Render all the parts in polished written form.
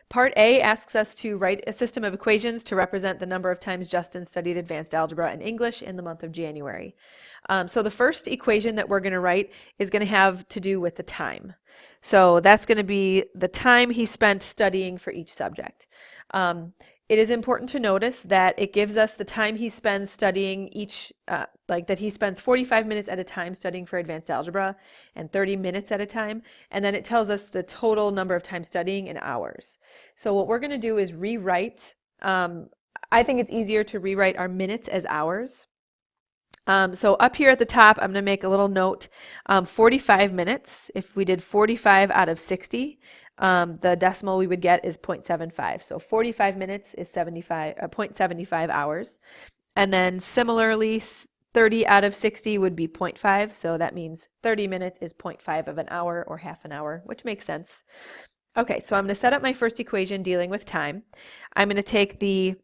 Part A asks us to write a system of equations to represent the number of times Justin studied advanced algebra and English in the month of January. So the first equation that we're going to write is going to have to do with the time. So that's going to be the time he spent studying for each subject. It is important to notice that it gives us the time he spends studying each, like that he spends 45 minutes at a time studying for advanced algebra and 30 minutes at a time. And then it tells us the total number of times studying in hours. So what we're going to do is rewrite, I think it's easier to rewrite our minutes as hours. So up here at the top, I'm going to make a little note, 45 minutes. If we did 45 out of 60, the decimal we would get is 0.75. So 45 minutes is 0.75 hours. And then similarly, 30 out of 60 would be 0.5. So that means 30 minutes is 0.5 of an hour or half an hour, which makes sense. Okay, so I'm going to set up my first equation dealing with time. I'm going to take the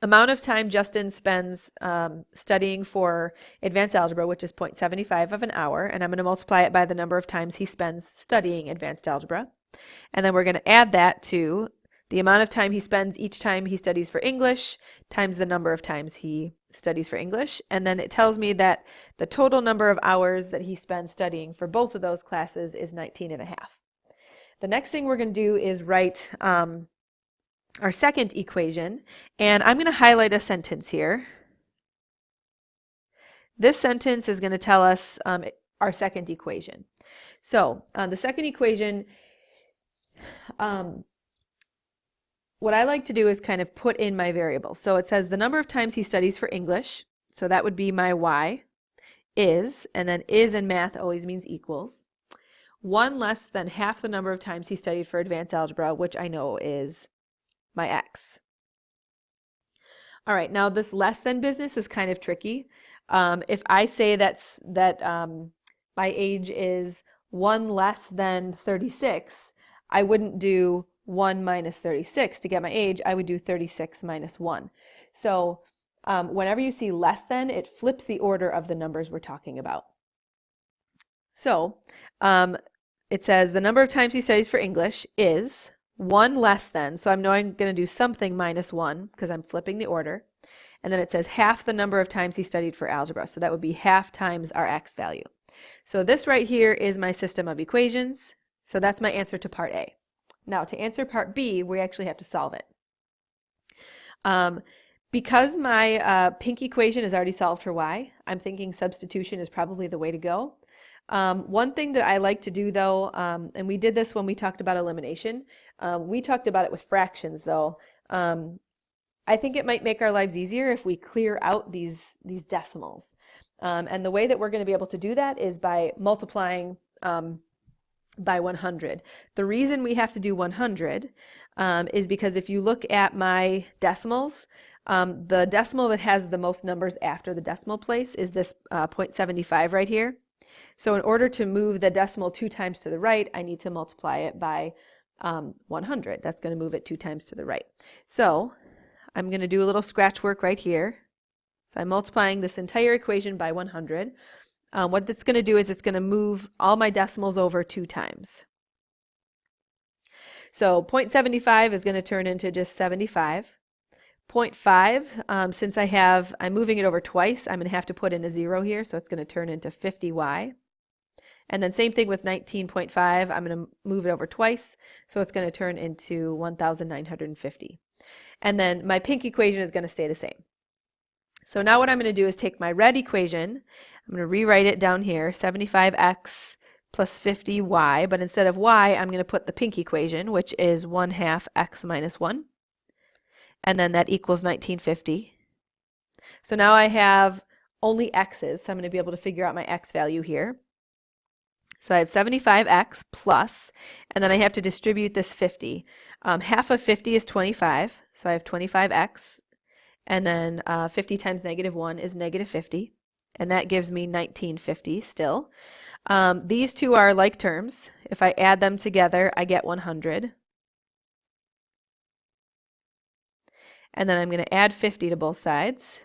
amount of time Justin spends studying for advanced algebra, which is 0.75 of an hour, and I'm going to multiply it by the number of times he spends studying advanced algebra. And then we're going to add that to the amount of time he spends each time he studies for English times the number of times he studies for English. And then it tells me that the total number of hours that he spends studying for both of those classes is 19.5. The next thing we're going to do is write our second equation, and I'm going to highlight a sentence here. This sentence is going to tell us our second equation. So the second equation, what I like to do is kind of put in my variables. So it says the number of times he studies for English, so that would be my y, is, and then is in math always means equals, 1 less than half the number of times he studied for advanced algebra, which I know is my x. All right, now this less than business is kind of tricky. If I say that my age is 1 less than 36, I wouldn't do 1 minus 36 to get my age. I would do 36 minus 1. So whenever you see less than, it flips the order of the numbers we're talking about. So it says the number of times he studies for English is 1 less than, so I know I'm going to do something minus 1 because I'm flipping the order. And then it says half the number of times he studied for algebra, so that would be half times our x value. So this right here is my system of equations, so that's my answer to part A. Now to answer part B, we actually have to solve it. Because my pink equation is already solved for y, I'm thinking substitution is probably the way to go. One thing that I like to do though, and we did this when we talked about elimination, we talked about it with fractions though. I think it might make our lives easier if we clear out these decimals. And the way that we're going to be able to do that is by multiplying by 100. The reason we have to do 100 is because if you look at my decimals, the decimal that has the most numbers after the decimal place is this 0.75 right here. So in order to move the decimal 2 times to the right, I need to multiply it by 100. That's going to move it 2 times to the right. So I'm going to do a little scratch work right here. So I'm multiplying this entire equation by 100. What that's going to do is it's going to move all my decimals over 2 times. So 0.75 is going to turn into just 75. 0.5, since I'm moving it over twice, I'm going to have to put in a 0 here, so it's going to turn into 50y. And then same thing with 19.5, I'm going to move it over twice, so it's going to turn into 1,950. And then my pink equation is going to stay the same. So now what I'm going to do is take my red equation, I'm going to rewrite it down here, 75x plus 50y, but instead of y, I'm going to put the pink equation, which is 1/2 x minus 1. And then that equals 1950. So now I have only x's, so I'm going to be able to figure out my x value here. So I have 75x plus, and then I have to distribute this 50. Half of 50 is 25, so I have 25x, and then 50 times -1 is -50, and that gives me 1950 still. These two are like terms. If I add them together, I get 100. And then I'm going to add 50 to both sides,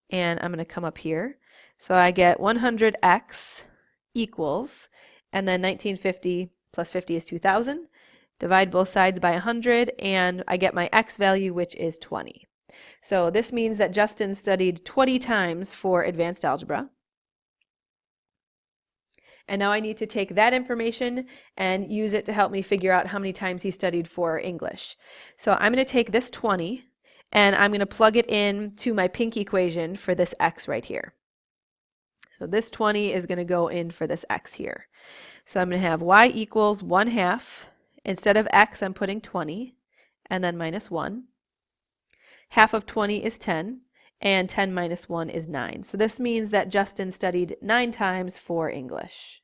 and I'm going to come up here. So I get 100x equals, and then 1950 plus 50 is 2000, divide both sides by 100, and I get my x value, which is 20. So this means that Justin studied 20 times for advanced algebra. And now I need to take that information and use it to help me figure out how many times he studied for English. So I'm going to take this 20 and I'm going to plug it in to my pink equation for this x right here. So this 20 is going to go in for this x here. So I'm going to have y equals 1/2. Instead of x, I'm putting 20 and then minus 1. Half of 20 is 10, and 10 minus 1 is 9. So this means that Justin studied 9 times for English.